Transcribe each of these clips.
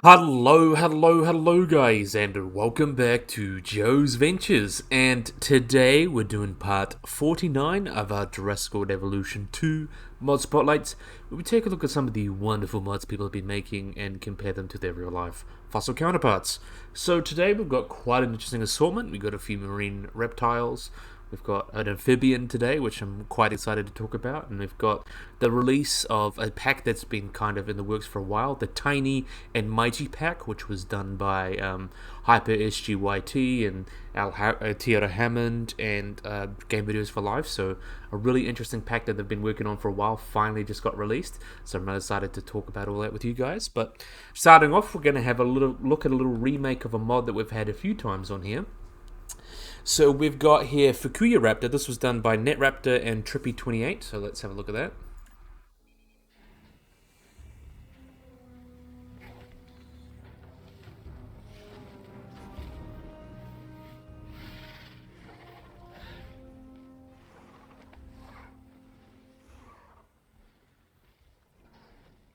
Hello guys, and welcome back to Joe's Ventures. And today we're doing part 49 of our Jurassic World Evolution 2 mod spotlights, where we take a look at some of the wonderful mods people have been making and compare them to their real life fossil counterparts. So today we've got quite an interesting assortment. We've got a few marine reptiles. We've got an amphibian today, which I'm quite excited to talk about, and we've got the release of a pack that's been kind of in the works for a while, the Tiny and Mighty pack, which was done by Hyper SGYT and Tierra Hammond and Game Videos for Life. So a really interesting pack that they've been working on for a while finally just got released. So I'm really excited to talk about all that with you guys. But starting off, we're going to have a little look at a little remake of a mod that we've had a few times on here. So we've got here Fukuya Raptor. This was done by NetRaptor and Trippy28. So let's have a look at that.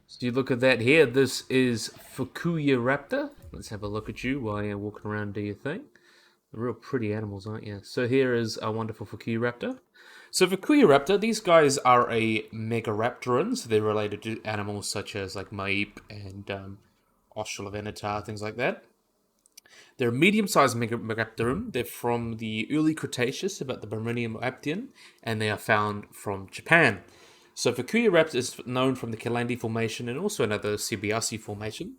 So you look at that here. This is Fukuya Raptor. Let's have a look at you while you're walking around, do your thing. Real pretty animals, aren't you? So here is a wonderful Fukuya Raptor. So Fukuya Raptor, these guys are a Megaraptoran, so they're related to animals such as like Maip and Australovenator, things like that. They're a medium-sized Megaraptoran. They're from the early Cretaceous, about the Birmanium Aptian, and they are found from Japan. So Fukuya Raptor is known from the Kalandi Formation and also another Sibiasi Formation.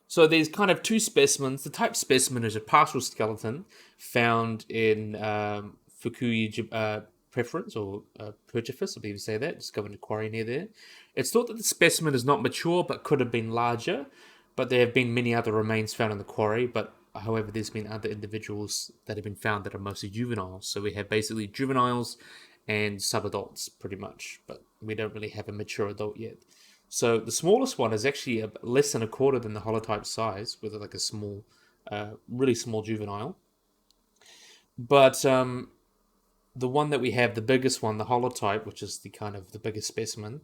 So there's kind of two specimens. The type specimen is a partial skeleton found in Fukuya preference or Purchifus, I believe you say that, discovered in a quarry near there. It's thought that the specimen is not mature but could have been larger, but there have been many other remains found in the quarry, but however there's been other individuals that have been found that are mostly juveniles. So we have basically juveniles and subadults pretty much, but we don't really have a mature adult yet. So the smallest one is actually less than a quarter than the holotype size, with like a small, really small juvenile. But the one that we have, the biggest one, the holotype, which is the kind of the biggest specimen,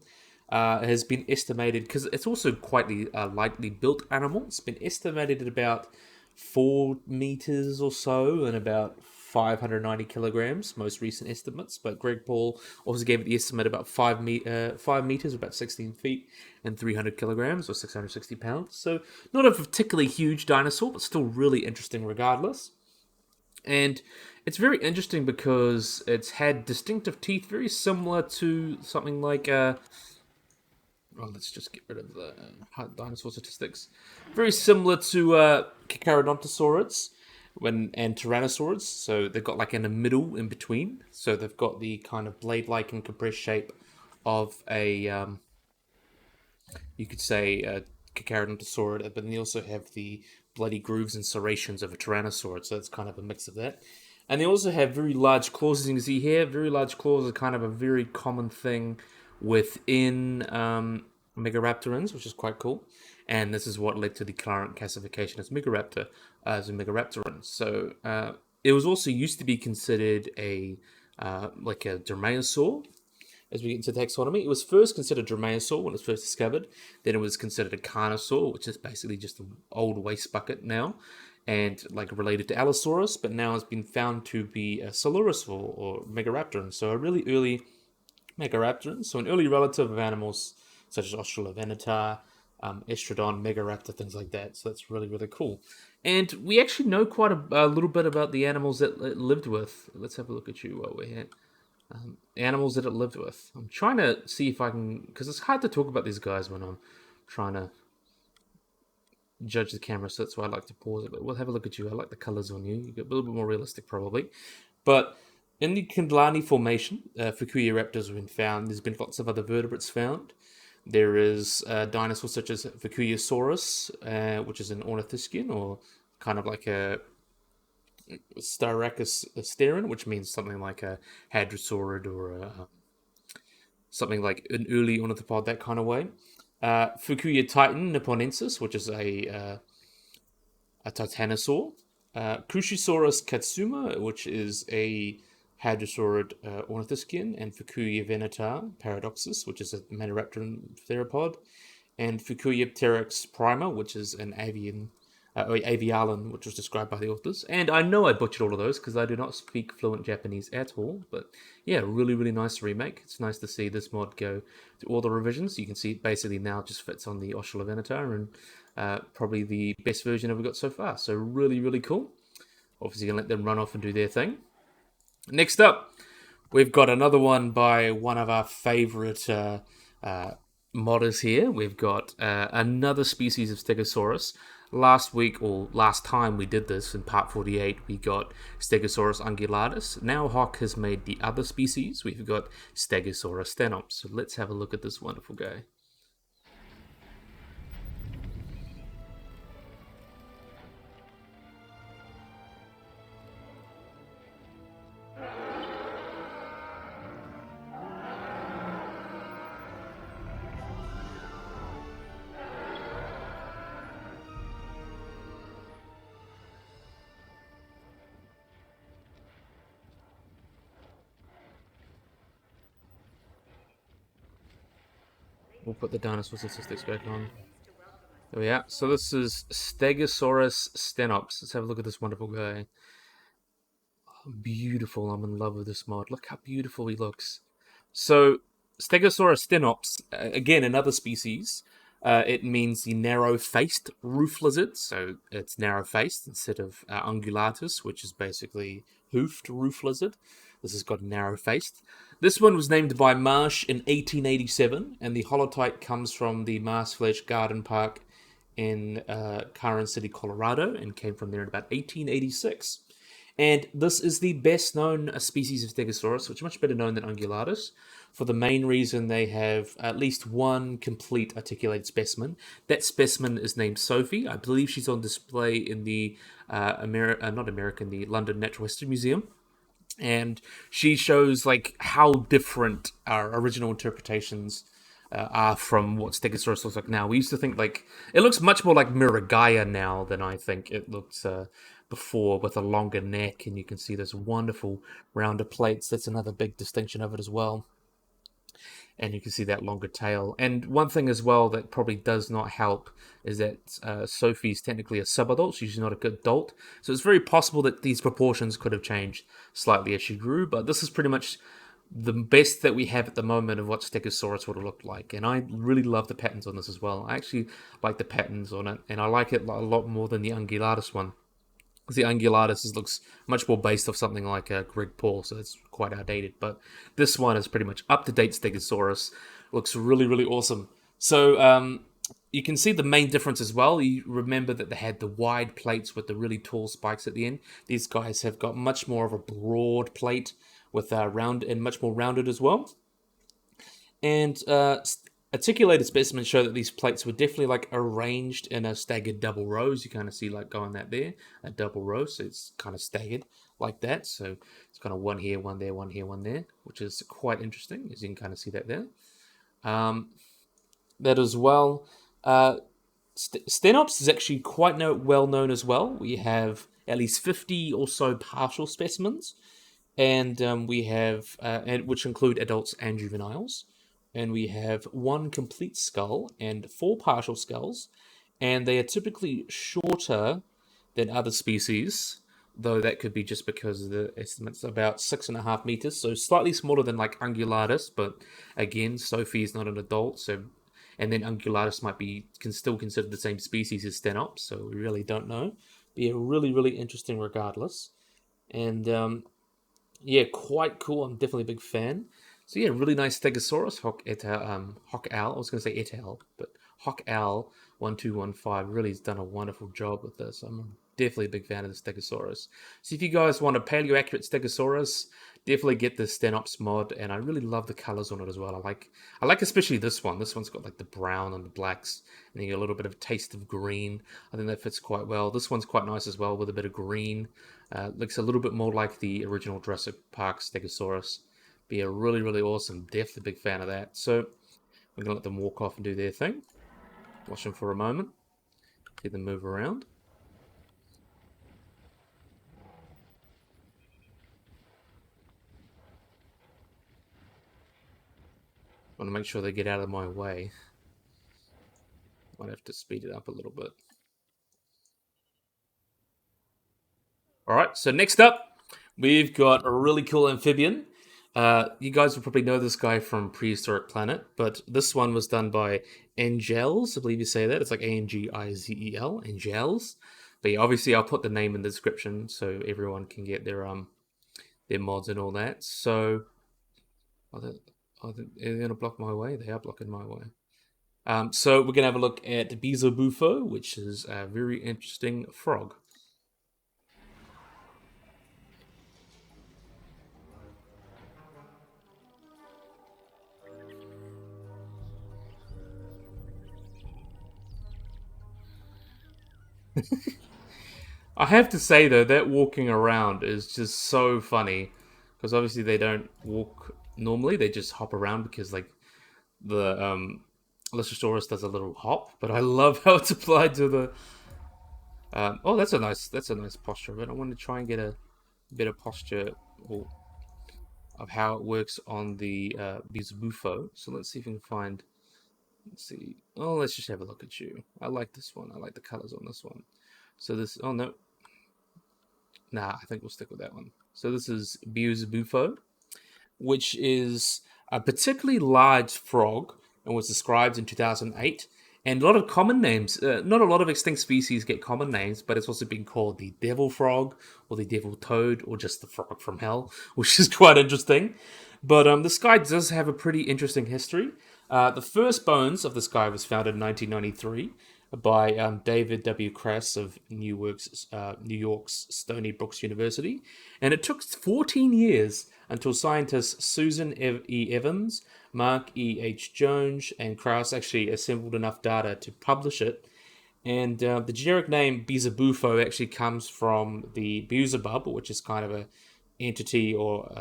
has been estimated, because it's also quite a lightly built animal. It's been estimated at about 4 meters or so and about 590 kilograms, most recent estimates. But Greg Paul also gave it the estimate about 5 meters, about 16 feet, and 300 kilograms or 660 pounds. So not a particularly huge dinosaur, but still really interesting regardless. And it's very interesting because it's had distinctive teeth, very similar to something like well, let's just get rid of the dinosaur statistics. Very similar to Carcharodontosaurids and Tyrannosaurs. So they've got like in the middle in between. So they've got the kind of blade-like and compressed shape of a, you could say, a Carcharodontosaurid, but then they also have the bloody grooves and serrations of a Tyrannosaurid. So it's kind of a mix of that. And they also have very large claws, as you can see here. Very large claws are kind of a very common thing within Megaraptorans, which is quite cool. And this is what led to the current classification as Megaraptor, as a Megaraptoran. So it was also used to be considered a like a Dromaeosaur. As we get into taxonomy, it was first considered Dromaeosaur when it was first discovered. Then it was considered a Carnosaur, which is basically just an old waste bucket now, and like related to Allosaurus, but now has been found to be a Silurosaur or Megaraptoran. So a really early Megaraptoran, so an early relative of animals such as Australovenator, Estrodon, Megaraptor, things like that. So that's really, really cool. And we actually know quite a little bit about the animals that it lived with. Let's have a look at you while we're here. Animals that it lived with. I'm trying to see if I can, because it's hard to talk about these guys when I'm trying to judge the camera, so that's why I like to pause it. But we'll have a look at you. I like the colors on you. You get a little bit more realistic, probably. But in the Kindlani Formation, Fukuya raptors have been found. There's been lots of other vertebrates found. There is dinosaurs such as Fukuyasaurus, which is an ornithischian, or kind of like a Styracosteran, which means something like a hadrosaurid or something like an early ornithopod, that kind of way. Fukuya Titan Nipponensis, which is a titanosaur. Crucisaurus katsuma, which is a hadrosaurid ornithischian, and Fukuya venata paradoxus, which is a Maniraptoran theropod. and Fukuya primer, which is an avialan, which was described by the authors. And I know I butchered all of those because I do not speak fluent Japanese at all. But yeah, really, really nice remake. It's nice to see this mod go through all the revisions. You can see it basically now just fits on the Shasta Venita, and probably the best version ever got so far. So really, really cool. Obviously, gonna let them run off and do their thing. Next up, we've got another one by one of our favorite modders here. We've got another species of Stegosaurus. Last week, or last time we did this in part 48, we got Stegosaurus ungulatus. Now Hawk has made the other species. We've got Stegosaurus stenops. So let's have a look at this wonderful guy. We'll put the dinosaur statistics back on. There we are. So this is Stegosaurus stenops. Let's have a look at this wonderful guy. Beautiful. I'm in love with this mod. Look how beautiful he looks. So, Stegosaurus stenops, again, another species. It means the narrow-faced roof lizard. So, it's narrow-faced instead of ungulatus, which is basically hoofed roof lizard. This has got narrow-faced. This one was named by Marsh in 1887, and the holotype comes from the Marsh Garden Park in Carson City, Colorado, and came from there in about 1886. And this is the best known species of Stegosaurus, which is much better known than Ungulatus, for the main reason they have at least one complete articulated specimen. That specimen is named Sophie. I believe she's on display in the the London Natural History Museum. And she shows like how different our original interpretations are from what Stegosaurus looks like now. We used to think like it looks much more like Miragaia now than I think it looked before, with a longer neck, and you can see those wonderful rounder plates. That's another big distinction of it as well. And you can see that longer tail. And one thing as well that probably does not help is that Sophie's technically a subadult. She's not a good adult. So it's very possible that these proportions could have changed slightly as she grew. But this is pretty much the best that we have at the moment of what Stegosaurus would have looked like. And I really love the patterns on this as well. I actually like the patterns on it. And I like it a lot more than the Ungulatus one. The Ungulatus looks much more based off something like Greg Paul, so it's quite outdated. But this one is pretty much up-to-date Stegosaurus. Looks really, really awesome. So you can see the main difference as well. You remember that they had the wide plates with the really tall spikes at the end. These guys have got much more of a broad plate with round and much more rounded as well. And articulated specimens show that these plates were definitely like arranged in a staggered double rows. You kind of see like going that there, a double row, so it's kind of staggered like that. So it's kind of one here, one there, one here, one there, which is quite interesting, as you can kind of see that there. That as well. Stenops is actually quite well known as well. We have at least 50 or so partial specimens, and we have which include adults and juveniles. And we have one complete skull and 4 partial skulls, and they are typically shorter than other species, though that could be just because of the estimates about 6.5 meters, so slightly smaller than like Ungulatus, but again, Sophie is not an adult, so and then Ungulatus can still consider the same species as Stenops, so we really don't know. But yeah, really, really interesting regardless. And yeah, quite cool. I'm definitely a big fan. So yeah, really nice Stegosaurus, Hawk Owl. I was going to say et al, but Hawk Owl 1215 really has done a wonderful job with this. I'm definitely a big fan of the Stegosaurus. So if you guys want a paleo-accurate Stegosaurus, definitely get the Stenops mod, and I really love the colors on it as well. I like especially this one. This one's got like the brown and the blacks, and then you get a little bit of a taste of green. I think that fits quite well. This one's quite nice as well with a bit of green. Looks a little bit more like the original Jurassic Park Stegosaurus. Be a really, really awesome. Definitely a big fan of that. So we're going to let them walk off and do their thing. Watch them for a moment. See them move around. Want to make sure they get out of my way. Might have to speed it up a little bit. All right, so next up, we've got a really cool amphibian. You guys will probably know this guy from Prehistoric Planet, but this one was done by Angels. I believe you say that. It's like Angizel, Angels. But yeah, obviously I'll put the name in the description so everyone can get their mods and all that. So, are they going to block my way? They are blocking my way. So we're going to have a look at Bezabufo, which is a very interesting frog. I have to say though, that walking around is just so funny because obviously they don't walk normally; they just hop around because like the Lysosaurus does a little hop. But I love how it's applied to the. Oh, that's a nice posture. But I want to try and get a better posture of how it works on the Bizbufo. So let's see if we can find. Let's see. Oh, let's just have a look at you. I like this one. I like the colors on this one. So this. Oh no. Nah, I think we'll stick with that one. So this is Bezabufo, which is a particularly large frog and was described in 2008. And a lot of common names, not a lot of extinct species get common names, but it's also been called the devil frog or the devil toad or just the frog from hell, which is quite interesting. But this guy does have a pretty interesting history. The first bones of this guy was found in 1993 by David W. Kress of New York's Stony Brooks University. And it took 14 years until scientists Susan E. Evans, Mark E. H. Jones, and Krauss actually assembled enough data to publish it. And the generic name Bezabufo actually comes from the Beelzebub, which is kind of a entity or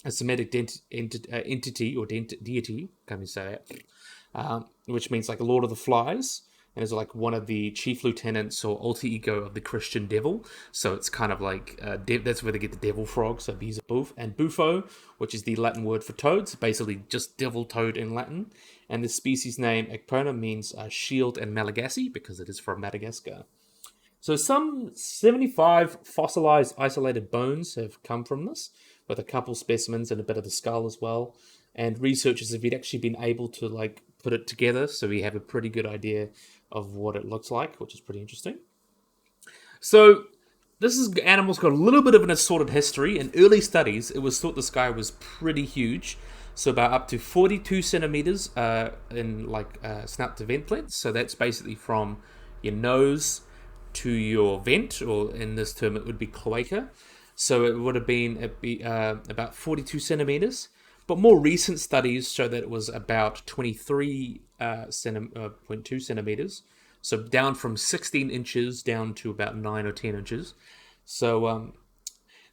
a Semitic entity or deity, can't even say that, which means like a Lord of the Flies, and is like one of the chief lieutenants or alter ego of the Christian devil. So it's kind of like that's where they get the devil frog. So Bezabufo and Bufo, which is the Latin word for toads, basically just devil toad in Latin. And the species name Ecpona means shield in Malagasy because it is from Madagascar. So some 75 fossilized isolated bones have come from this, with a couple specimens and a bit of the skull as well. And researchers have actually been able to like put it together, so we have a pretty good idea of what it looks like, which is pretty interesting. So animal's got a little bit of an assorted history. In early studies, it was thought this guy was pretty huge, so about up to 42 centimeters in like snout to vent length. So that's basically from your nose to your vent, or in this term it would be cloaca. So it would have been about 42 centimeters. But more recent studies show that it was about 23.2 centimeters. So down from 16 inches down to about 9 or 10 inches. So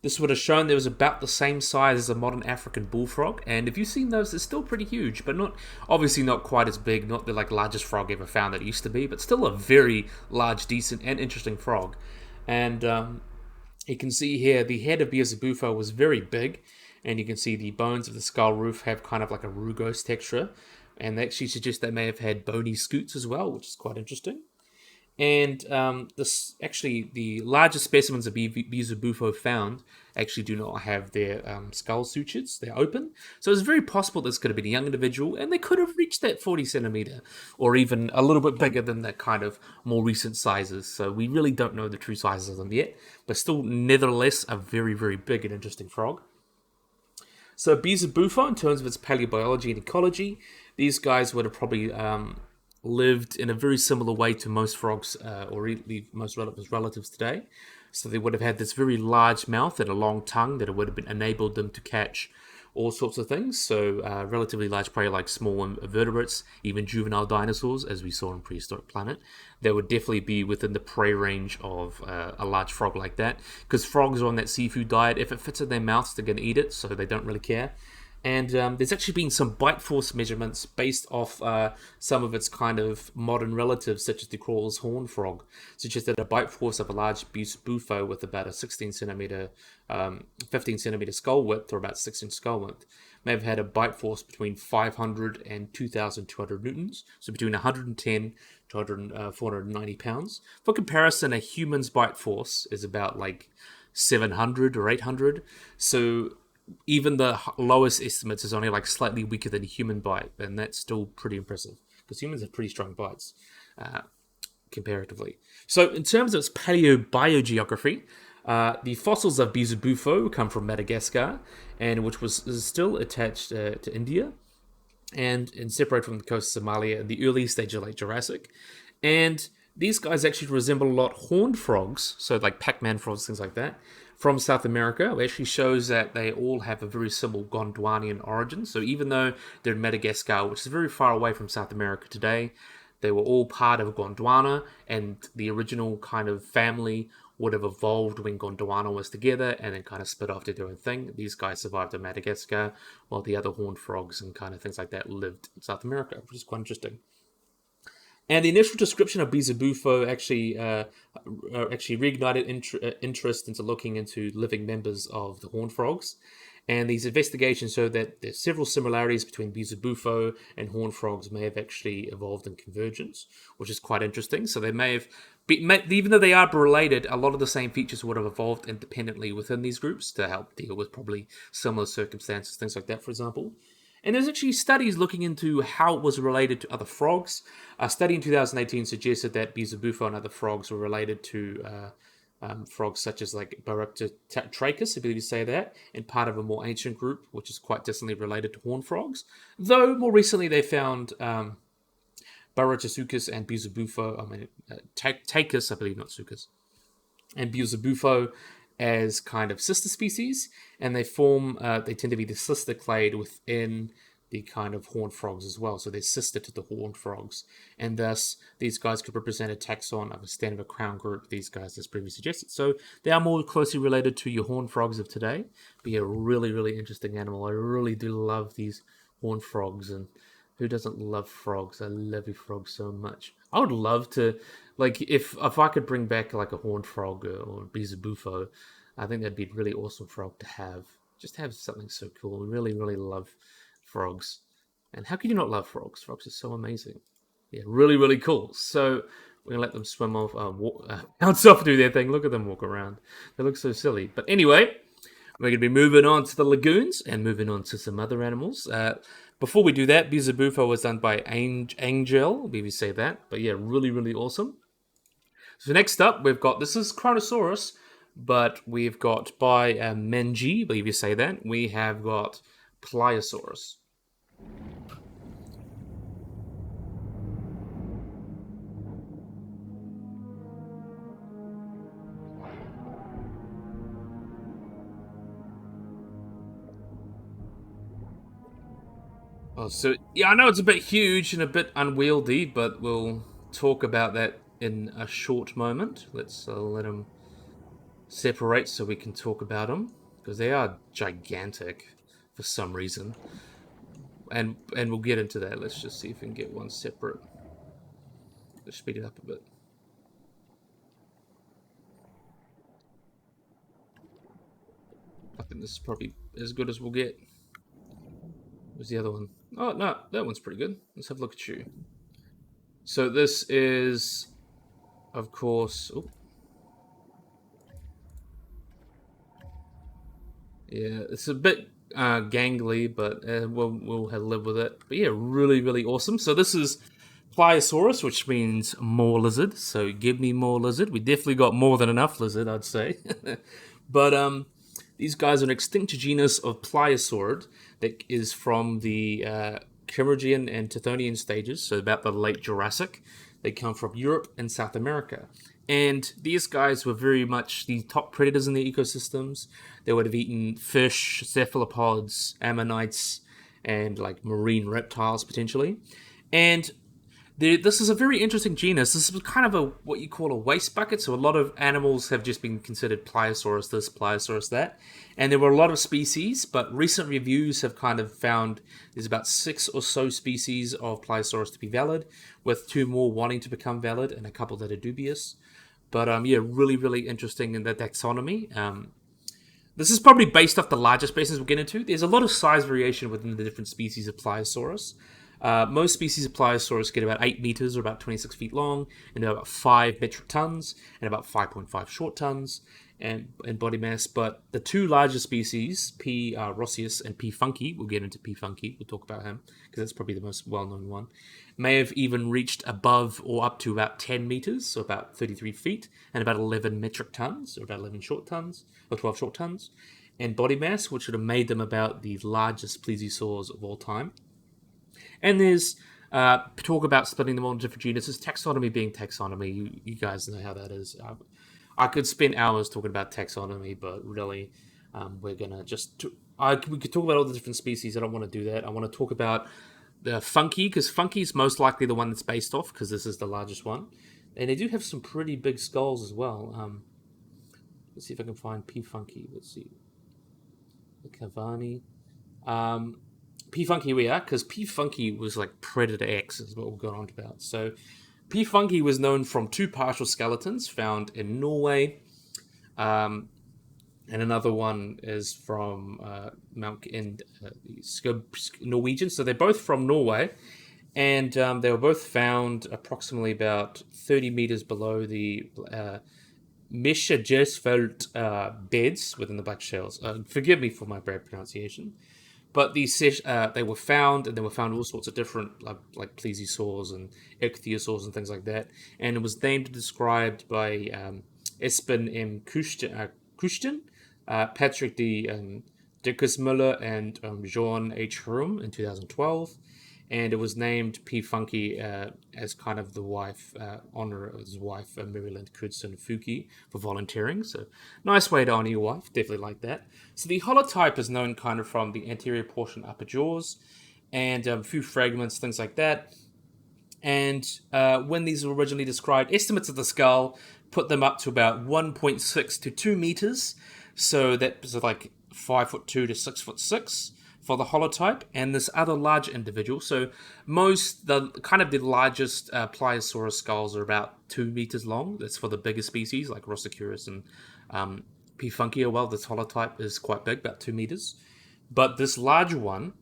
this would have shown there was about the same size as a modern African bullfrog. And if you've seen those, they're still pretty huge, but obviously not quite as big, not the like largest frog ever found that it used to be, but still a very large, decent, and interesting frog. And you can see here the head of Bezabufo was very big, and you can see the bones of the skull roof have kind of like a rugose texture, and they actually suggest they may have had bony scutes as well, which is quite interesting. And the largest specimens of Bezabufo found actually do not have their skull sutures. They're open. So it's very possible this could have been a young individual, and they could have reached that 40 centimeter, or even a little bit bigger than that kind of more recent sizes. So we really don't know the true sizes of them yet, but still, nevertheless, a very, very big and interesting frog. So Bezabufo, in terms of its paleobiology and ecology, these guys would have probably lived in a very similar way to most frogs, or most relatives today. So they would have had this very large mouth and a long tongue that would have enabled them to catch all sorts of things. So relatively large prey like small invertebrates, even juvenile dinosaurs, as we saw in Prehistoric Planet. They would definitely be within the prey range of a large frog like that. Because frogs are on that seafood diet. If it fits in their mouths, they're going to eat it, so they don't really care. And there's actually been some bite force measurements based off some of its kind of modern relatives, such as the crawler's horned frog, suggest that a bite force of a large Bezabufo with about a 16 centimeter, 15 centimeter skull width, or about 6 inch skull width, may have had a bite force between 500 and 2,200 newtons, so between 110 to 490 pounds. For comparison, a human's bite force is about like 700 or 800. So even the lowest estimates is only like slightly weaker than a human bite, and that's still pretty impressive because humans have pretty strong bites comparatively. So in terms of its paleobiogeography, the fossils of Bezabufo come from Madagascar, and which is still attached to India, and separated from the coast of Somalia in the early stage of late Jurassic. And these guys actually resemble a lot horned frogs, so like Pac-Man frogs, things like that, from South America. It actually shows that they all have a very similar Gondwanian origin. So even though they're in Madagascar, which is very far away from South America today, they were all part of Gondwana, and the original kind of family would have evolved when Gondwana was together and then kind of split off to do their own thing. These guys survived in Madagascar, while the other horned frogs and kind of things like that lived in South America, which is quite interesting. And the initial description of Bezabufo actually reignited interest into looking into living members of the horned frogs. And these investigations show that there's several similarities between Bezabufo and horned frogs may have actually evolved in convergence, which is quite interesting. So they may have, even though they are related, a lot of the same features would have evolved independently within these groups to help deal with probably similar circumstances, things like that, for example. And there's actually studies looking into how it was related to other frogs. A study in 2018 suggested that Bezabufo and other frogs were related to frogs such as like Baryptotrachus, I believe you say that, and part of a more ancient group, which is quite distantly related to horned frogs. Though more recently they found Baryptosuchus and Bezabufo, Tachus, I believe, not Suchus, and Bezabufo as kind of sister species, and they tend to be the sister clade within the kind of horned frogs as well. So they're sister to the horned frogs, and thus these guys could represent a taxon of a standard of a crown group, these guys as previously suggested. So they are more closely related to your horned frogs of today. But yeah, really, really interesting animal. I really do love these horned frogs, and who doesn't love frogs? I love frogs so much. I would love to, like, if I could bring back like a horned frog or a Bezabufo, I think that'd be a really awesome frog to have. Just have something so cool. I really, really love frogs. And how can you not love frogs? Frogs are so amazing. Yeah, really, really cool. So we're going to let them swim off, bounce off, do their thing. Look at them walk around. They look so silly. But anyway, we're going to be moving on to the lagoons and moving on to some other animals. Before we do that, Bezabufo was done by Angel. Maybe say that. But yeah, really, really awesome. So next up, we've got, this is Chronosaurus, but we've got by Menji, I believe you say that. We have got Pylosaurus. Oh, so yeah, I know it's a bit huge and a bit unwieldy, but we'll talk about that in a short moment. Let's let them separate so we can talk about them, because they are gigantic for some reason. And we'll get into that. Let's just see if we can get one separate. Let's speed it up a bit. I think this is probably as good as we'll get. Where's the other one? Oh, no, that one's pretty good. Let's have a look at you. So this is, of course... Oh. Yeah, it's a bit gangly, but we'll live with it. But yeah, really, really awesome. So this is Pylosaurus, which means more lizard. So give me more lizard. We definitely got more than enough lizard, I'd say. But these guys are an extinct genus of Pliosaurid that is from the Cambrian and Tithonian stages, so about the late Jurassic. They come from Europe and South America. And these guys were very much the top predators in the ecosystems. They would have eaten fish, cephalopods, ammonites, and like marine reptiles potentially. And This is a very interesting genus. This is kind of what you call a waste bucket. So a lot of animals have just been considered Pliosaurus this, Pliosaurus that, and there were a lot of species. But recent reviews have kind of found there's about 6 or so species of Pliosaurus to be valid, with 2 more wanting to become valid and a couple that are dubious. But yeah, really, really interesting in the taxonomy. This is probably based off the larger species we'll get into. There's a lot of size variation within the different species of Pliosaurus. Most species of Pliosaurus get about 8 meters or about 26 feet long, and they're about 5 metric tons and about 5.5 short tons in body mass. But the 2 larger species, P. Roseus and P. funky, we'll get into P. funky, we'll talk about him, because that's probably the most well-known one, may have even reached above or up to about 10 meters, so about 33 feet, and about 11 metric tons, or about 11 short tons, or 12 short tons, and body mass, which would have made them about the largest plesiosaurs of all time. And there's talk about splitting them all into different genuses, taxonomy being taxonomy. You guys know how that is. I could spend hours talking about taxonomy, but really, we're gonna we could talk about all the different species. I don't want to do that. I want to talk about the funky, because funky is most likely the one that's based off, because this is the largest one, and they do have some pretty big skulls as well. Let's see if I can find P funky. Let's see, the Cavani. P funky we are, because P funky was like Predator X is what we've got on about. So P funky was known from 2 partial skeletons found in Norway, and another one is from Mount in Norwegian. So they're both from Norway, and they were both found approximately about 30 meters below the Mischajesfeld beds within the black shells. Forgive me for my bad pronunciation. But these they were found, and they were found all sorts of different, like plesiosaurs and ichthyosaurs and things like that. And it was named and described by Espen M. Kusten, Patrick D. Dickersmuller, and Jean H. Hrum in 2012. And it was named P. funky as kind of the wife, honor of his wife, Maryland Knudsen Fuki, for volunteering. So, nice way to honor your wife. Definitely like that. So, the holotype is known kind of from the anterior portion, upper jaws, and a few fragments, things like that. And when these were originally described, estimates of the skull put them up to about 1.6 to 2 meters. So, that was like 5'2" to 6'6". For the holotype, and this other large individual. So the largest Pliosaurus skulls are about 2 meters long. That's for the bigger species like Rosicurus and P. funky. Well, this holotype is quite big, about 2 meters. But this larger one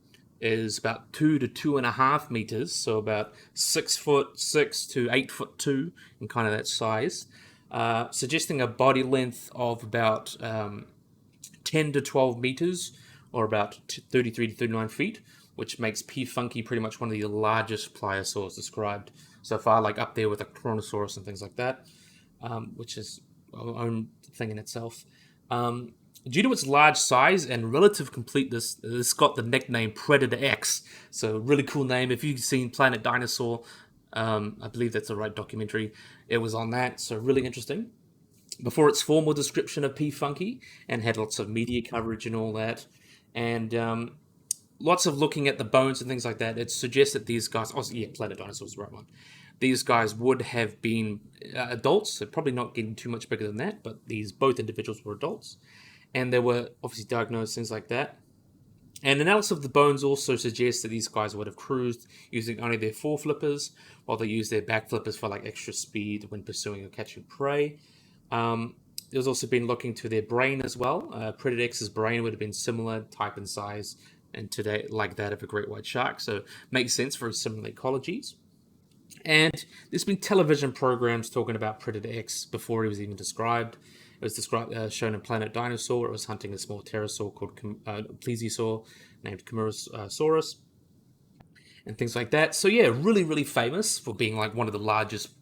is about 2 to 2.5 meters, so about 6'6" to 8'2", in kind of that size, suggesting a body length of about 10 to 12 meters, or about 33 to 39 feet, which makes P. funky pretty much one of the largest pliosaurs described so far, like up there with a Kronosaurus and things like that, which is our own thing in itself. Due to its large size and relative completeness, it's got the nickname Predator X, so really cool name. If you've seen Planet Dinosaur, I believe that's the right documentary, it was on that, so really interesting. Before its formal description of P. funky, and had lots of media coverage and all that, and lots of looking at the bones and things like that, it suggests that these guys, Planet Dinosaur is the right one. These guys would have been adults, so probably not getting too much bigger than that, but both individuals were adults, and they were obviously diagnosed, things like that. And analysis of the bones also suggests that these guys would have cruised using only their foreflippers, while they used their back flippers for like extra speed when pursuing or catching prey. There's also been looking to their brain as well. Predator X's brain would have been similar type and size, and today like that of a great white shark, so makes sense for similar ecologies. And there's been television programs talking about Predator X before he was even described. It was shown in Planet Dinosaur. It was hunting a small pterosaur called plesiosaur named Cooperensis, and things like that. So yeah, really, really famous for being like one of the largest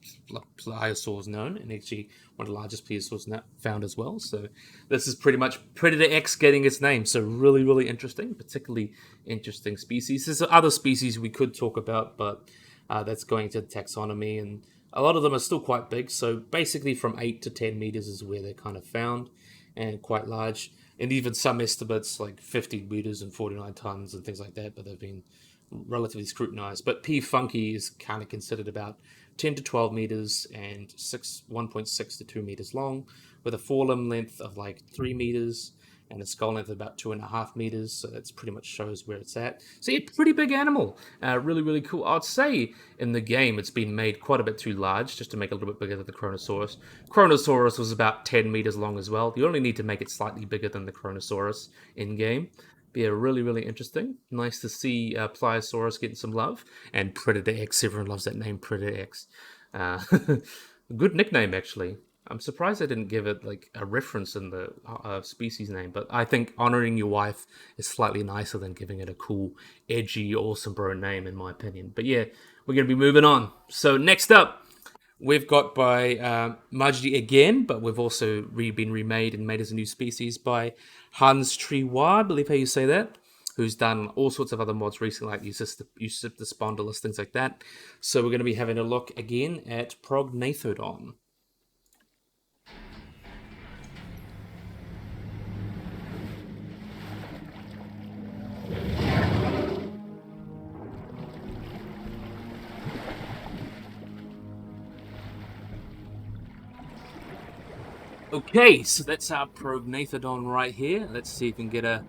pliosaurs known, and actually one of the largest plesiosaurs found as well. So this is pretty much Predator X getting its name. So really, really interesting, particularly interesting species. There's other species we could talk about, but that's going to taxonomy, and a lot of them are still quite big. So basically from 8 to 10 meters is where they're kind of found, and quite large. And even some estimates like 50 meters and 49 tons and things like that, but they've been relatively scrutinized. But P. funky is kind of considered about 10 to 12 meters and 1.6 to 2 meters long, with a forelimb length of like 3 meters and a skull length of about 2.5 meters. So that's pretty much shows where it's at. So yeah, pretty big animal. Really, really cool. I'd say in the game it's been made quite a bit too large just to make it a little bit bigger than the Kronosaurus. Kronosaurus was about 10 meters long as well. You only need to make it slightly bigger than the Kronosaurus in game. But yeah, really, really interesting. Nice to see Pliosaurus getting some love. And Predator X, everyone loves that name, Predator X. Uh, good nickname, actually. I'm surprised they didn't give it like a reference in the species name, but I think honoring your wife is slightly nicer than giving it a cool, edgy, awesome bro name, in my opinion. But yeah, we're going to be moving on. So next up, we've got by Majdi again, but we've also been remade and made as a new species by Hans Triwa, I believe how you say that, who's done all sorts of other mods recently, like Usurp the Spondylus, things like that. So we're going to be having a look again at Prognathodon. Okay, so that's our Prognathodon right here. Let's see if we can get a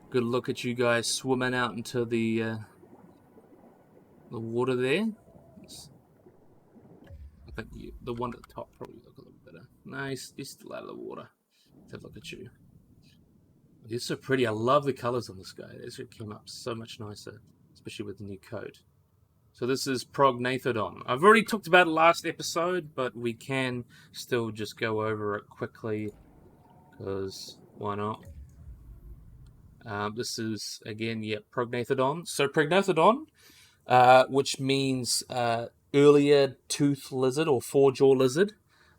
good look at you guys swimming out into the water there. I think the one at the top probably look a little better. Nice, he's still out of the water. Let's have a look at you. You're so pretty. I love the colors on this guy. This came up so much nicer, especially with the new coat. So this is Prognathodon. I've already talked about it last episode, but we can still just go over it quickly, because why not? This is, again, yeah, Prognathodon. So Prognathodon, which means earlier tooth lizard or four-jaw lizard.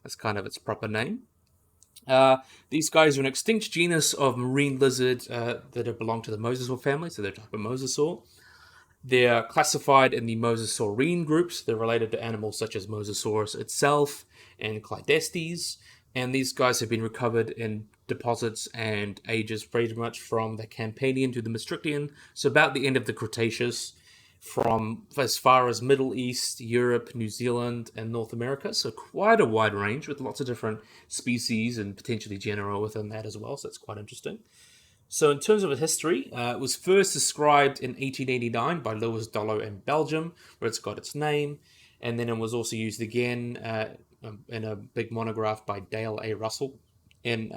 That's kind of its proper name. These guys are an extinct genus of marine lizard that belong to the mosasaur family, so they're a type of mosasaur. They're classified in the mosasaurine groups. They're related to animals such as Mosasaurus itself and Clydestes. And these guys have been recovered in deposits and ages pretty much from the Campanian to the Maastrichtian, so about the end of the Cretaceous, from as far as Middle East, Europe, New Zealand, and North America. So quite a wide range with lots of different species and potentially genera within that as well. So that's quite interesting. So in terms of its history, it was first described in 1889 by Louis Dollo in Belgium, where it's got its name. And then it was also used again in a big monograph by Dale A. Russell in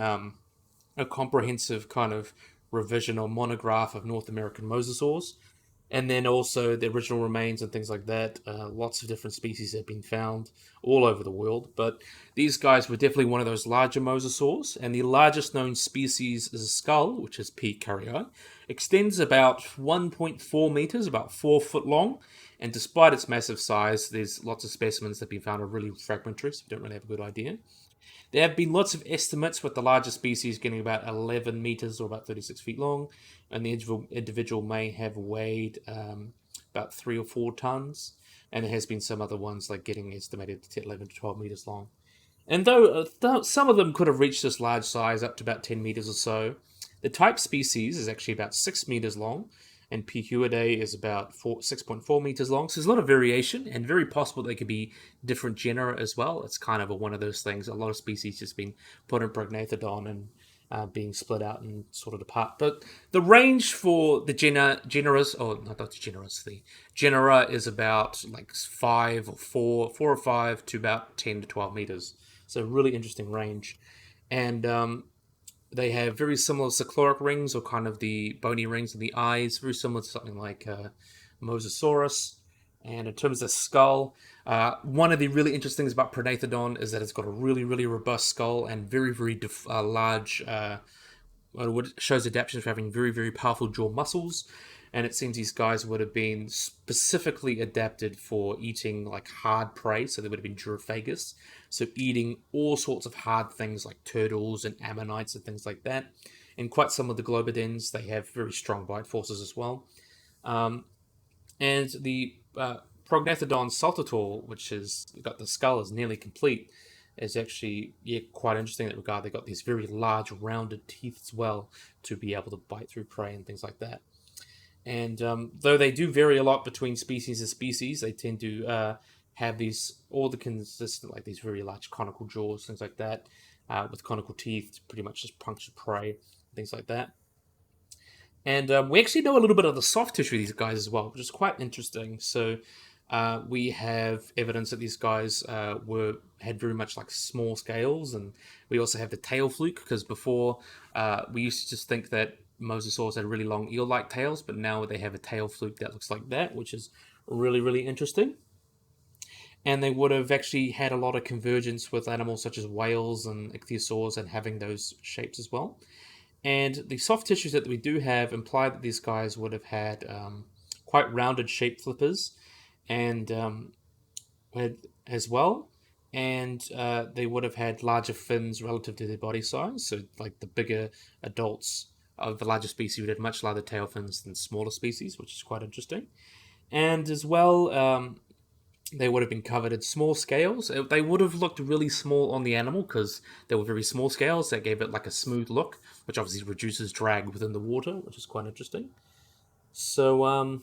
a comprehensive kind of revision or monograph of North American mosasaurs. And then also the original remains and things like that. Lots of different species have been found all over the world. But these guys were definitely one of those larger mosasaurs. And the largest known species is a skull, which is P. currii. Extends about 1.4 meters, about 4 foot long. And despite its massive size, there's lots of specimens that have been found are really fragmentary, so we don't really have a good idea. There have been lots of estimates, with the largest species getting about 11 meters or about 36 feet long, and the individual may have weighed about 3 or 4 tons, and there has been some other ones like getting estimated to 11 to 12 meters long. And though some of them could have reached this large size, up to about 10 meters or so, the type species is actually about 6 meters long, and P. huidae is about 6.4 meters long. So there's a lot of variation, and very possible they could be different genera as well. It's kind of one of those things. A lot of species just been put in Prognathodon and being split out and sorted apart. But the range for the genera is about like 4 or 5 to about 10 to 12 meters. So really interesting range. And they have very similar cycloric rings, or kind of the bony rings in the eyes, very similar to something like Mosasaurus. And in terms of skull, one of the really interesting things about Prognathodon is that it's got a really, really robust skull and very, very large, what shows adaptations for having very, very powerful jaw muscles. And it seems these guys would have been specifically adapted for eating like hard prey, so they would have been durophagous, so eating all sorts of hard things like turtles and ammonites and things like that. And quite some of the globidens, they have very strong bite forces as well. And the Prognathodon saltator, which has got the skull is nearly complete, is actually quite interesting in that regard. They've got these very large rounded teeth as well to be able to bite through prey and things like that. And though they do vary a lot between species to species, they tend to have these all the consistent, like these very large conical jaws, things like that, with conical teeth to pretty much just puncture prey, things like that. And we actually know a little bit of the soft tissue of these guys as well, which is quite interesting. So we have evidence that these guys had very much like small scales, and we also have the tail fluke because before we used to just think that mosasaurs had really long eel-like tails, but now they have a tail fluke that looks like that, which is really interesting. And they would have actually had a lot of convergence with animals such as whales and ichthyosaurs and having those shapes as well. And the soft tissues that we do have imply that these guys would have had quite rounded shape flippers and as well. And they would have had larger fins relative to their body size. So, like the bigger adults of the larger species would have much larger tail fins than smaller species, which is quite interesting. And as well, they would have been covered in small scales. They would have looked really small on the animal because they were very small scales that gave it like a smooth look, which obviously reduces drag within the water, which is quite interesting. So,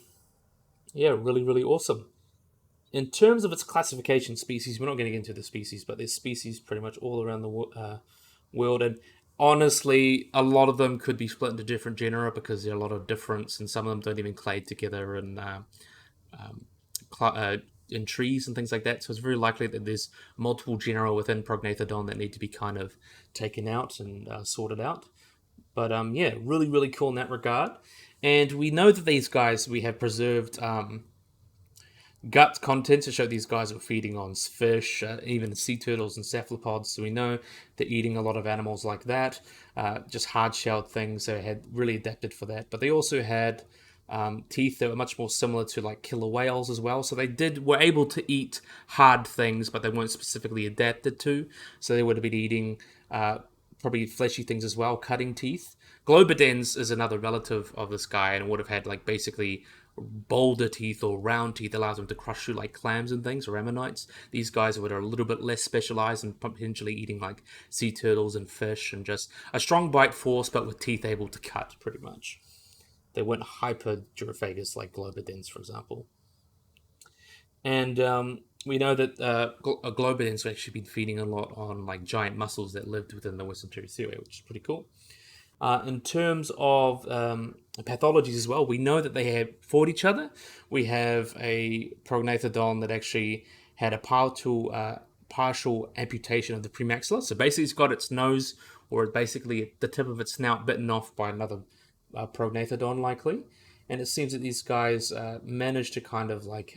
yeah, really awesome. In terms of its classification species, we're not getting into the species, but there's species pretty much all around the world. And honestly, a lot of them could be split into different genera because there are a lot of difference, and some of them don't even clade together in trees and things like that. So it's very likely that there's multiple genera within Prognathodon that need to be kind of taken out and sorted out. But yeah, really cool in that regard. And we know that these guys, we have preserved gut contents to show these guys were feeding on fish, even sea turtles and cephalopods. So we know they're eating a lot of animals like that, just hard-shelled things. So they had really adapted for that. But they also had teeth that were much more similar to like killer whales as well. So they were able to eat hard things, but they weren't specifically adapted to. So they would have been eating probably fleshy things as well, cutting teeth. Globidens is another relative of this guy and would have had like basically boulder teeth or round teeth allows them to crush through like clams and things or ammonites. These guys are a little bit less specialized and potentially eating like sea turtles and fish and just a strong bite force but with teeth able to cut pretty much. They weren't hyper durophagus like globidens, for example. And we know that globidens have actually been feeding a lot on like giant mussels that lived within the Western Tertiary, which is pretty cool. In terms of pathologies as well, we know that they have fought each other. We have a prognathodon that actually had a partial amputation of the premaxilla. So basically, it's got its nose or basically the tip of its snout bitten off by another prognathodon, likely. And it seems that these guys managed to kind of like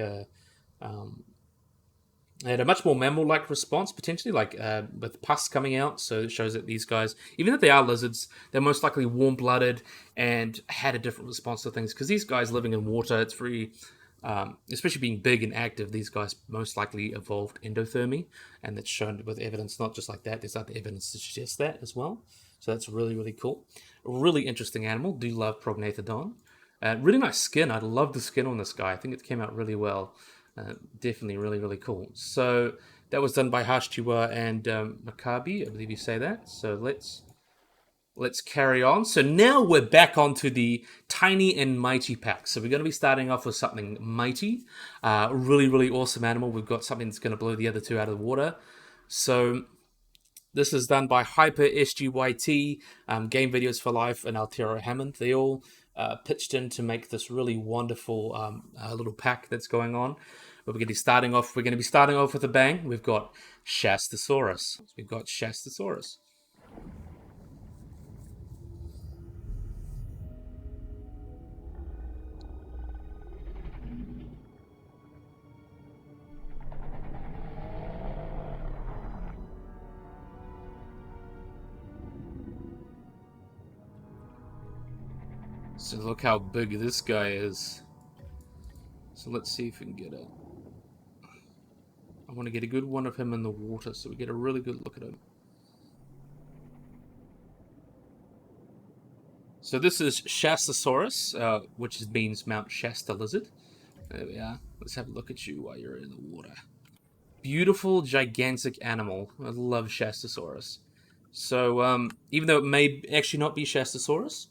they had a much more mammal-like response, potentially, like with pus coming out. So it shows that these guys, even if they are lizards, they're most likely warm-blooded and had a different response to things. Because these guys living in water, it's very, especially being big and active, these guys most likely evolved endothermy. And that's shown with evidence, not just like that. There's other evidence to suggest that as well. So that's really cool. A really interesting animal. Do love Prognathodon. Really nice skin. I love the skin on this guy. I think it came out really well. Definitely really cool. So that was done by Hashtiwa and Maccabi, I believe you say that. So let's carry on. So now we're back onto the tiny and mighty pack. So we're going to be starting off with something mighty, really awesome animal. We've got something that's going to blow the other two out of the water. So this is done by Hyper SGYT, Game Videos for Life, and Altero Hammond. They all pitched in to make this really wonderful little pack that's going on. But we're going to be starting off. We're going to be starting off with a bang. We've got Shastasaurus. We've got Shastasaurus. So look how big this guy is. So let's see if we can get a... I want to get a good one of him in the water so we get a really good look at him. So this is Shastasaurus, which means Mount Shasta lizard. There we are. Let's have a look at you while you're in the water. Beautiful, gigantic animal. I love Shastasaurus. So even though it may actually not be Shastasaurus,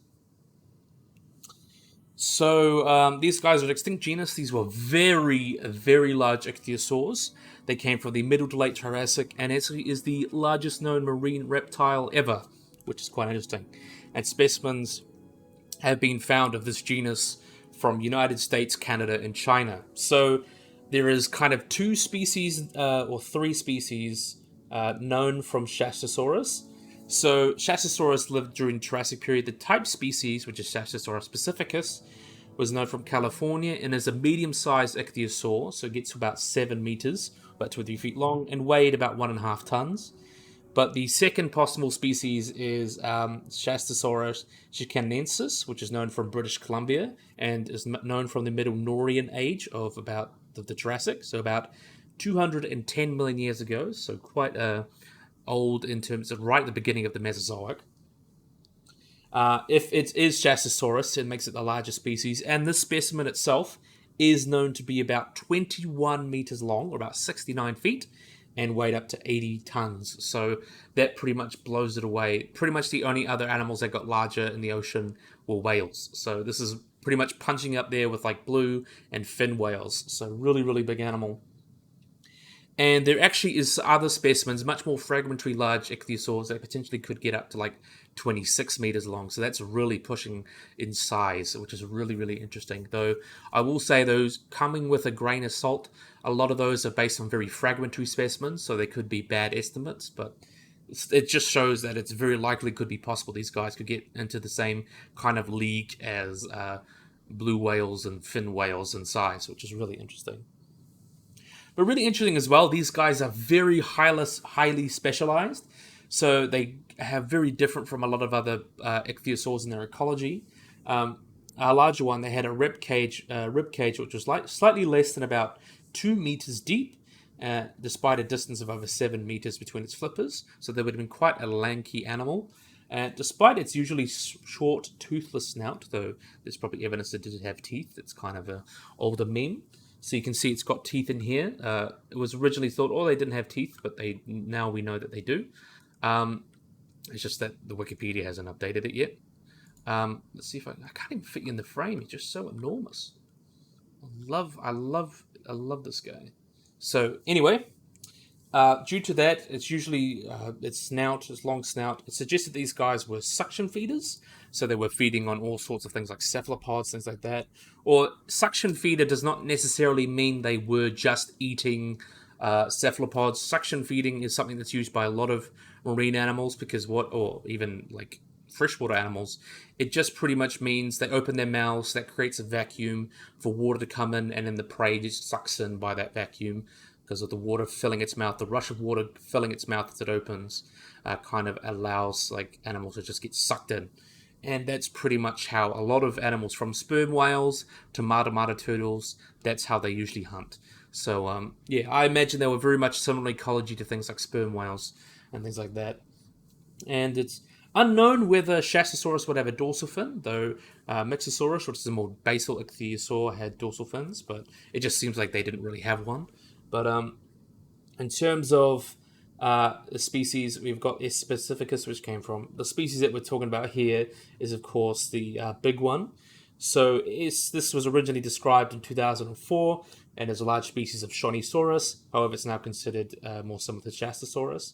So these guys are an extinct genus. These were very, very large ichthyosaurs. They came from the middle to late Jurassic and actually is the largest known marine reptile ever, which is quite interesting. And specimens have been found of this genus from United States, Canada, and China. So there is kind of two species or three species known from Shastasaurus. So Shastasaurus lived during Jurassic period. The type species, which is Shastasaurus pacificus, was known from California and is a medium-sized ichthyosaur, so it gets to about 7 meters, about 2 or 3 feet long, and weighed about 1.5 tons. But the second possible species is Shastasaurus chicanensis, which is known from British Columbia and is known from the Middle Norian age of about the Jurassic, so about 210 million years ago, so quite old in terms of right at the beginning of the Mesozoic. If it is Chassisaurus, it makes it the largest species, and this specimen itself is known to be about 21 meters long, or about 69 feet, and weighed up to 80 tons. So that pretty much blows it away. Pretty much the only other animals that got larger in the ocean were whales. So this is pretty much punching up there with like blue and fin whales. So really, really big animal. And there actually is other specimens, much more fragmentary large ichthyosaurs that potentially could get up to like 26 meters long. So that's really pushing in size, which is really, really interesting. Though I will say those coming with a grain of salt, a lot of those are based on very fragmentary specimens, so they could be bad estimates, but it just shows that it's very likely could be possible these guys could get into the same kind of league as blue whales and fin whales in size, which is really interesting. But really interesting as well, these guys are very highly specialized. So they have very different from a lot of other ichthyosaurs in their ecology. A larger one, they had a rib cage which was slightly less than about 2 meters deep, despite a distance of over 7 meters between its flippers. So they would have been quite a lanky animal. Despite its usually short, toothless snout, though there's probably evidence that it did have teeth, it's kind of an older meme. So you can see it's got teeth in here. It was originally thought, oh, they didn't have teeth, but now we know that they do. It's just that the Wikipedia hasn't updated it yet. Let's see if I can't even fit you in the frame. It's just so enormous. I love this guy. So anyway, due to that, it's usually its long snout. It suggests that these guys were suction feeders, so they were feeding on all sorts of things like cephalopods, things like that. Or suction feeder does not necessarily mean they were just eating cephalopods. Suction feeding is something that's used by a lot of marine animals or even like freshwater animals. It just pretty much means they open their mouths, that creates a vacuum for water to come in, and then the prey just sucks in by that vacuum because of the water filling its mouth. The rush of water filling its mouth as it opens kind of allows like animals to just get sucked in. And that's pretty much how a lot of animals, from sperm whales to marta turtles, that's how they usually hunt. So, yeah, I imagine they were very much similar ecology to things like sperm whales and things like that. And it's unknown whether Shastasaurus would have a dorsal fin, though Mixosaurus, which is a more basal ichthyosaur, had dorsal fins, but it just seems like they didn't really have one. But in terms of the species, we've got S. specificus, which came from the species that we're talking about here is, of course, the big one. So this was originally described in 2004 and is a large species of Shonisaurus. However, it's now considered more similar to Shastasaurus.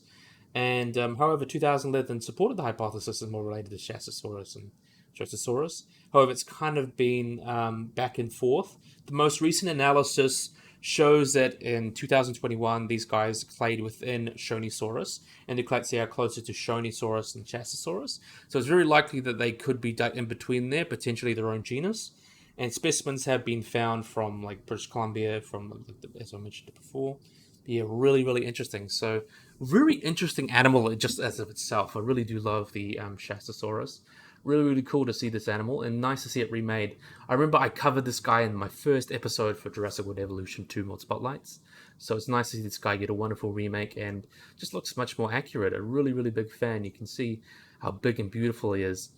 And however, 2011 supported the hypothesis as more related to Shastasaurus and Chassisaurus. However, it's kind of been back and forth. The most recent analysis shows that in 2021, these guys clade within Shonisaurus, and the clades are closer to Shonisaurus than Chassisaurus. So it's very likely that they could be in between there, potentially their own genus. And specimens have been found from like British Columbia, from as I mentioned before. Yeah, really, really interesting. So, very interesting animal just as of itself. I really do love the Shastasaurus. Really, really cool to see this animal and nice to see it remade. I remember I covered this guy in my first episode for Jurassic World Evolution 2 Mod Spotlights. So it's nice to see this guy get a wonderful remake and just looks much more accurate. A really, really big fan. You can see how big and beautiful he is.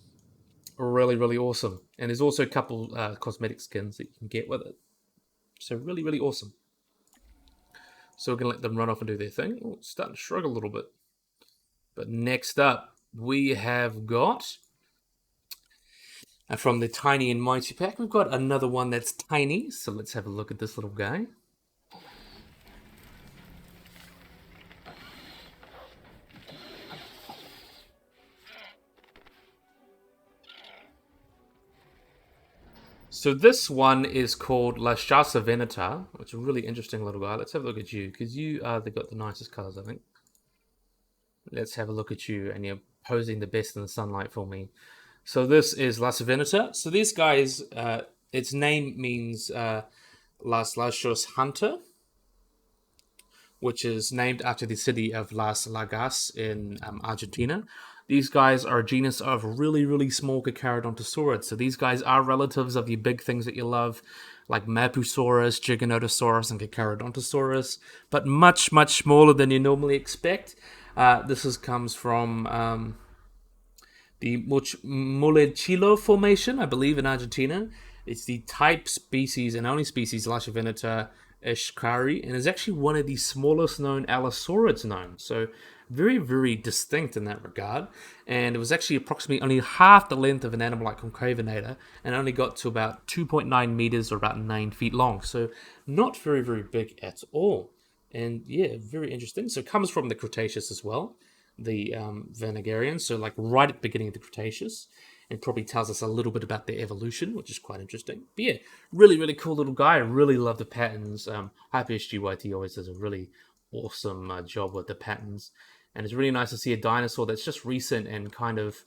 Really, really awesome. And there's also a couple cosmetic skins that you can get with it. So really, really awesome. So we're going to let them run off and do their thing. Oh, it's starting to shrug a little bit. But next up, we have got And from the Tiny and Mighty pack, we've got another one that's tiny. So let's have a look at this little guy. So this one is called Shasta Venita, which is a really interesting little guy. Let's have a look at you, because you got the nicest colors, I think. Let's have a look at you, and you're posing the best in the sunlight for me. So this is Shasta Venita. So these guys, its name means Las Lagos Hunter, which is named after the city of Las Lagas in Argentina. These guys are a genus of really, really small Cooperensis. So these guys are relatives of the big things that you love, like Mapusaurus, Giganotosaurus, and Cooperensis, but much, much smaller than you normally expect. Comes from the Mollechilo Formation, I believe, in Argentina. It's the type, species, and only species Shasta Venita Ishkari, and is actually one of the smallest known allosaurids known. So very, very distinct in that regard. And it was actually approximately only half the length of an animal like Concavenator, and only got to about 2.9 meters or about 9 feet long. So not very, very big at all. And yeah, very interesting. So it comes from the Cretaceous as well, the Vanagarians. So like right at the beginning of the Cretaceous. And probably tells us a little bit about their evolution, which is quite interesting. But yeah, really, really cool little guy. I really love the patterns. JWE2 always does a really awesome job with the patterns. And it's really nice to see a dinosaur that's just recent and kind of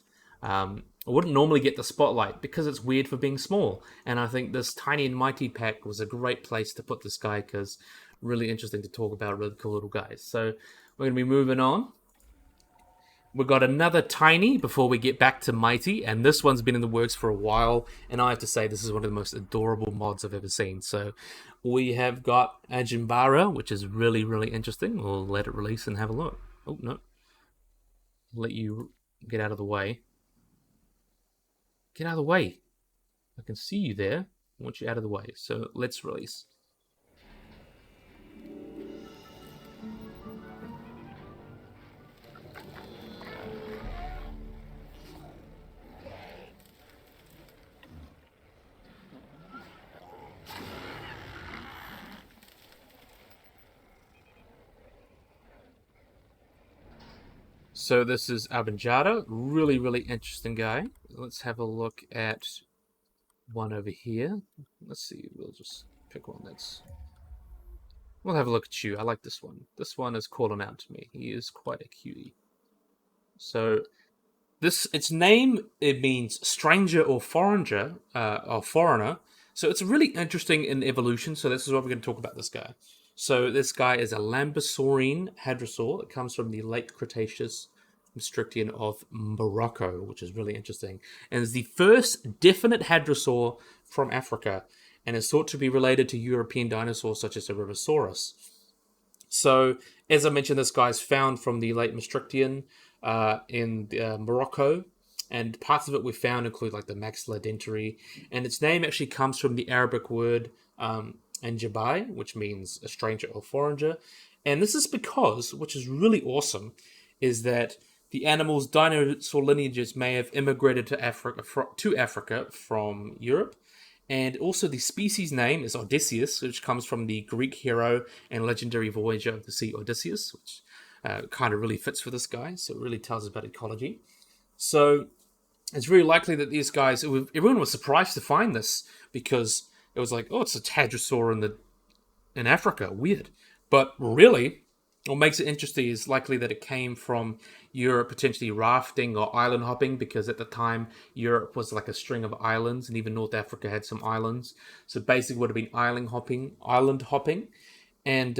wouldn't normally get the spotlight because it's weird for being small. And I think this Tiny and Mighty pack was a great place to put this guy because really interesting to talk about really cool little guys. So we're going to be moving on. We've got another Tiny before we get back to Mighty, and this one's been in the works for a while, and I have to say this is one of the most adorable mods I've ever seen. So we have got Ajimbara, which is really, really interesting. We'll let it release and have a look. Oh, no. Let you get out of the way. Get out of the way. I can see you there. I want you out of the way. So let's release. So this is Benjado, really, really interesting guy. Let's have a look at one over here. Let's see, we'll just pick one that's... We'll have a look at you. I like this one. This one is calling out to me. He is quite a cutie. So its name, it means stranger or foreigner, So it's really interesting in evolution. So this is what we're going to talk about this guy. So this guy is a Lampasaurine Hadrosaur that comes from the late Cretaceous Maastrichtian of Morocco, which is really interesting, and is the first definite hadrosaur from Africa, and is thought to be related to European dinosaurs such as Ceratosaurus. So, as I mentioned, this guy's found from the late Maastrichtian in Morocco, and parts of it we found include like the maxilla dentary, and its name actually comes from the Arabic word Anjabai, which means a stranger or foreigner. And this is because, which is really awesome, is that the animal's dinosaur lineages may have immigrated to Africa from Europe. And also the species name is Odysseus, which comes from the Greek hero and legendary voyager of the sea Odysseus, which kind of really fits for this guy. So it really tells us about ecology. So it's very likely that these guys, everyone was surprised to find this because it was like, oh, it's a hadrosaur in Africa. Weird. But really, what makes it interesting is likely that it came from Europe, potentially rafting or island hopping, because at the time, Europe was like a string of islands, and even North Africa had some islands. So basically would have been island hopping. And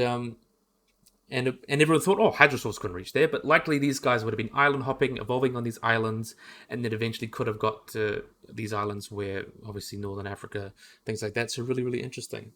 everyone thought, oh, hadrosaurs couldn't reach there, but likely these guys would have been island hopping, evolving on these islands, and then eventually could have got to these islands where, obviously, Northern Africa, things like that. So really, really interesting.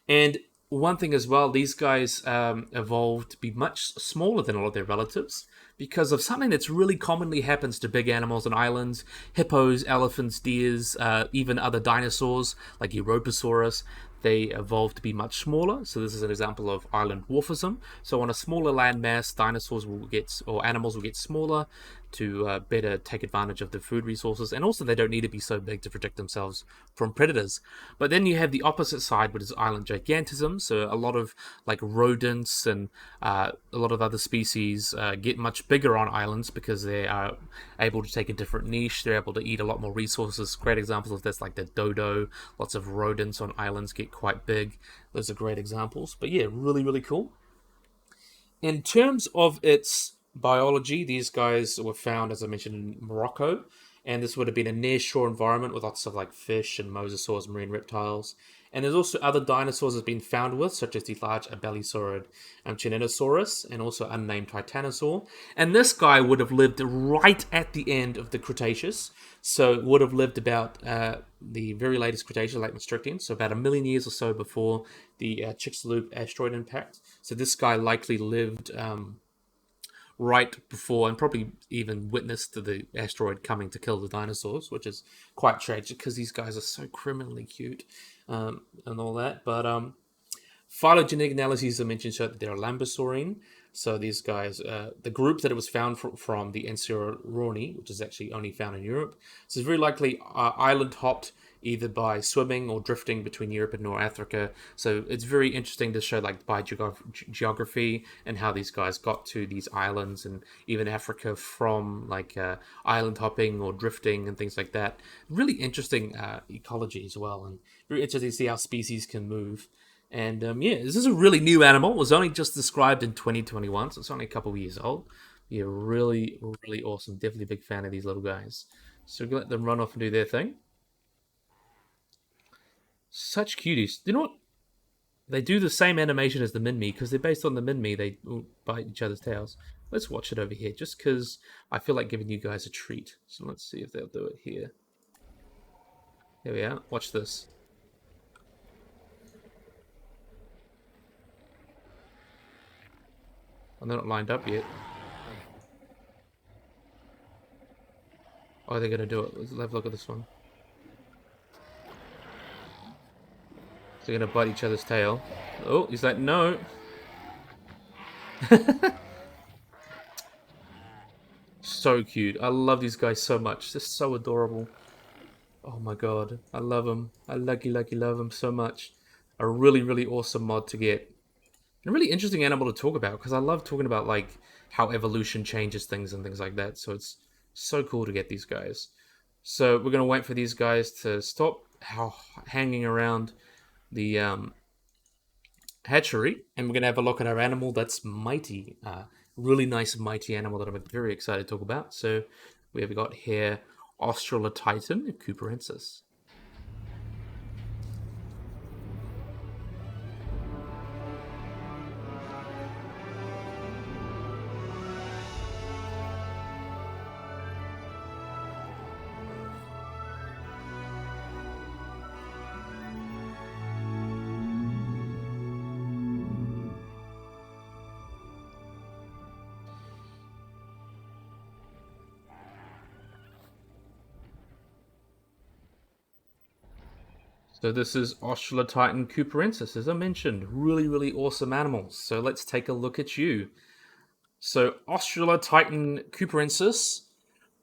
And one thing as well, these guys evolved to be much smaller than all of their relatives because of something that's really commonly happens to big animals on islands, hippos, elephants, deers, even other dinosaurs like Europasaurus. they evolved to be much smaller. So this is an example of island dwarfism. So on a smaller landmass, dinosaurs will get, or animals will get smaller to better take advantage of the food resources, and also they don't need to be so big to protect themselves from predators. But then you have the opposite side, which is island gigantism. So a lot of like rodents and a lot of other species get much bigger on islands because they are able to take a different niche. They're able to eat a lot more resources. Great examples of this, like the dodo. Lots of rodents on islands get quite big. Those are great examples. But yeah, really, really cool. In terms of its biology, these guys were found, as I mentioned, in Morocco, and this would have been a near-shore environment with lots of like fish and mosasaurs, marine reptiles. And there's also other dinosaurs that have been found with, such as the large abelisaur Dinosaurus, and also unnamed Titanosaur. And this guy would have lived right at the end of the Cretaceous, so would have lived about the very latest Cretaceous, like Maastrichtian, so about 1 million years or so before the Chicxulub asteroid impact. So this guy likely lived right before, and probably even witnessed the asteroid coming to kill the dinosaurs, which is quite tragic because these guys are so criminally cute and all that. But phylogenetic analyses I mentioned showed that they're Lampasaurine. So these guys, the group that it was found from the Enceroroni, which is actually only found in Europe. So it's very likely island hopped either by swimming or drifting between Europe and North Africa. So it's very interesting to show like by geography and how these guys got to these islands and even Africa from like island hopping or drifting and things like that. Really interesting ecology as well, and very interesting to see how species can move. And yeah, this is a really new animal. It was only just described in 2021, so it's only a couple of years old. Yeah, really, really awesome. Definitely a big fan of these little guys. So we're gonna let them run off and do their thing. Such cuties. You know what? They do the same animation as the Minmi because they're based on the Minmi. They bite each other's tails. Let's watch it over here just because I feel like giving you guys a treat. So let's see if they'll do it here. Here we are. Watch this. Oh, they're not lined up yet. Oh, they're going to do it. Let's have a look at this one. They're going to bite each other's tail. Oh, he's like, no. So cute. I love these guys so much. They're so adorable. Oh my god. I love them. I lucky love them so much. A really, really awesome mod to get. A really interesting animal to talk about because I love talking about like how evolution changes things and things like that. So it's so cool to get these guys. So we're going to wait for these guys to stop hanging around the hatchery, and we're going to have a look at our animal that's mighty. Really nice mighty animal that I'm very excited to talk about. So we have got here Australotitan Cooperensis. So this is Australotitan Cooperensis, as I mentioned. Really, really awesome animals. So let's take a look at you. So Australotitan Cooperensis,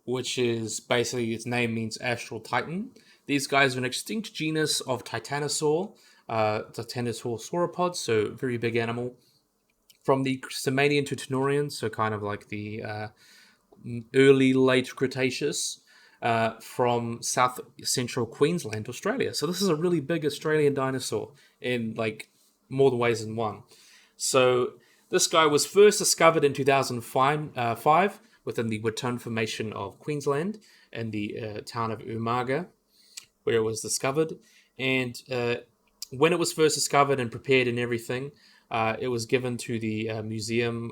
which is basically its name means astral titan. These guys are an extinct genus of Titanosaur, Titanosaur sauropods, so very big animal. From the Sumanian to Tenorian, so kind of like the early late Cretaceous. From south central Queensland, Australia. So this is a really big Australian dinosaur in like more ways than one. So this guy was first discovered in 2005 within the Witton Formation of Queensland in the town of Umaga, where it was discovered. And when it was first discovered and prepared and everything, it was given to the museum,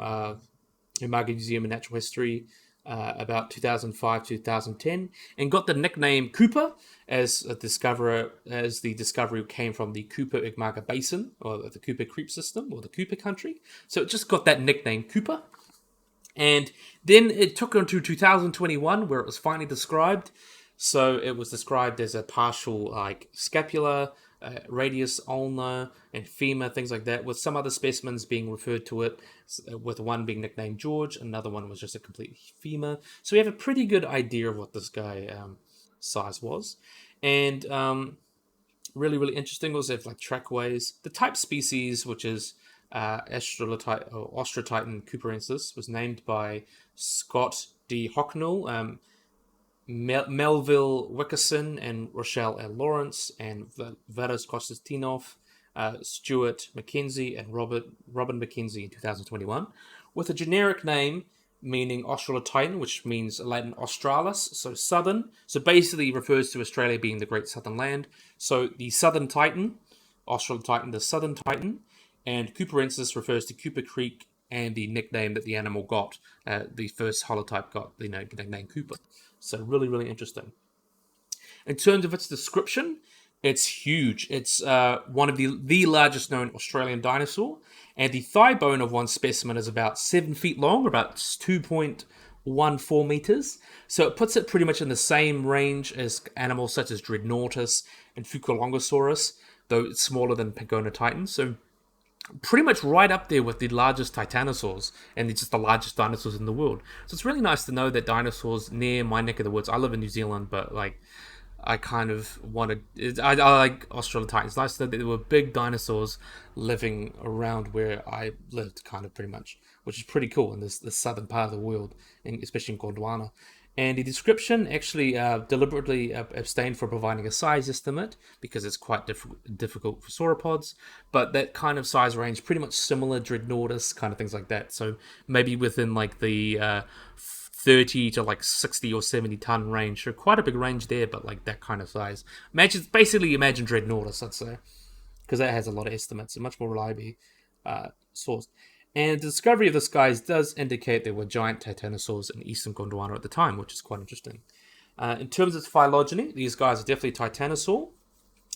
Umaga Museum of Natural History, about 2005 to 2010, and got the nickname Cooper as the discovery came from the Cooper-Umaga Basin, or the Cooper Creek System, or the Cooper Country. So it just got that nickname Cooper. And then it took on to 2021, where it was finally described. So it was described as a partial like scapula, radius, ulna, and femur, things like that, with some other specimens being referred to it, with one being nicknamed George, another one was just a complete femur. So we have a pretty good idea of what this guy size was. And really, really interesting. Also have like trackways. The type species, which is Ostrotitan cooperensis, was named by Scott D. Hocknell, Melville Wickerson, and Rochelle L. Lawrence, and Vados Konstantinov, Stuart McKenzie, and Robin McKenzie in 2021, with a generic name meaning Australotitan, which means Latin Australis, so southern. So basically refers to Australia being the Great Southern Land. So the Southern Titan, Australotitan, the Southern Titan, and Cooperensis refers to Cooper Creek and the nickname that the animal got. The first holotype got the nickname Cooper. So really, really interesting. In terms of its description, it's huge. It's one of the largest known Australian dinosaur, and the thigh bone of one specimen is about 7 feet long, about 2.14 meters. So it puts it pretty much in the same range as animals such as Dreadnoughtus and Fukuya, though it's smaller than Pagonotitan. So pretty much right up there with the largest titanosaurs and just the largest dinosaurs in the world. So it's really nice to know that dinosaurs near my neck of the woods. I live in New Zealand, but like I kind of wanted. I like Australotitan. It's nice to know that there were big dinosaurs living around where I lived, kind of pretty much, which is pretty cool in this southern part of the world, especially in Gondwana. And the description actually deliberately abstained from providing a size estimate because it's quite difficult for sauropods, but that kind of size range, pretty much similar Dreadnoughtus, kind of things like that. So maybe within like the 30 to like 60 or 70 ton range. So quite a big range there, but like that kind of size. Imagine Dreadnoughtus, I'd say, because that has a lot of estimates and much more reliably sourced. And the discovery of this guy does indicate there were giant titanosaurs in eastern Gondwana at the time, which is quite interesting. In terms of phylogeny, these guys are definitely titanosaur,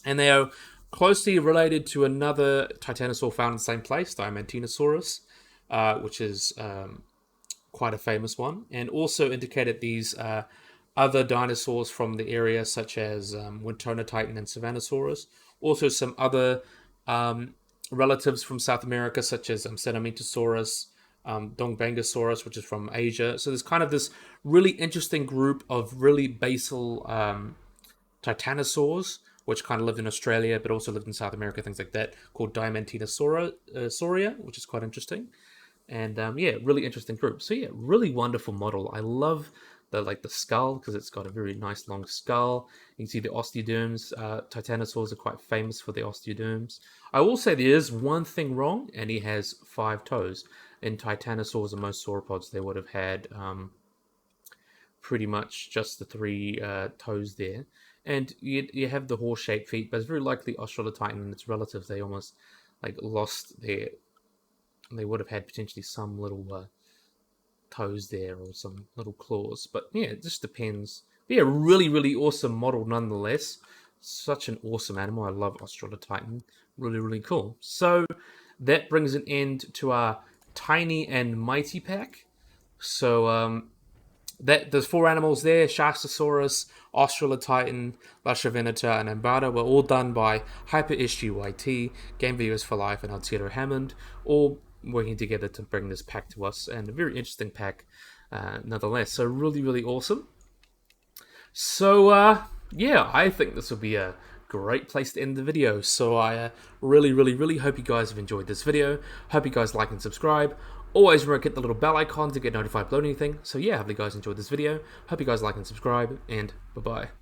and they are closely related to another titanosaur found in the same place, Diamantinosaurus, which is quite a famous one, and also indicated these other dinosaurs from the area, such as Wintona Titan and Savannasaurus. Also some other relatives from South America, such as Cenometosaurus, Dongbangosaurus, which is from Asia. So there's kind of this really interesting group of really basal titanosaurs, which kind of lived in Australia, but also lived in South America, things like that, called Diamantinosauria, which is quite interesting. And yeah, really interesting group. So yeah, really wonderful model. I love the skull because it's got a very nice long skull. You can see the osteoderms. Titanosaurs are quite famous for the osteoderms. I will say there is one thing wrong, and he has 5 toes. In Titanosaurs and most sauropods, they would have had pretty much just the 3 toes there. And you have the horse-shaped feet, but it's very likely Australotitan and its relatives, they almost like lost their. They would have had potentially some little toes there or some little claws. But yeah, it just depends. But yeah, really, really awesome model nonetheless. Such an awesome animal. I love Australotitan. Really, really cool. So that brings an end to our Tiny and Mighty pack. So there's 4 animals there. Shastasaurus, Australotitan, Shasta Venita, and Benjado were all done by JWE2, Game Viewers for Life, and Altiero Hammond, all working together to bring this pack to us, and a very interesting pack nonetheless. So really, really awesome. So yeah, I think this will be a great place to end the video. So I really, really, really hope you guys have enjoyed this video. Hope you guys like and subscribe. Always remember to hit the little bell icon to get notified about anything. So yeah, hope you guys enjoyed this video. Hope you guys like and subscribe, and bye-bye.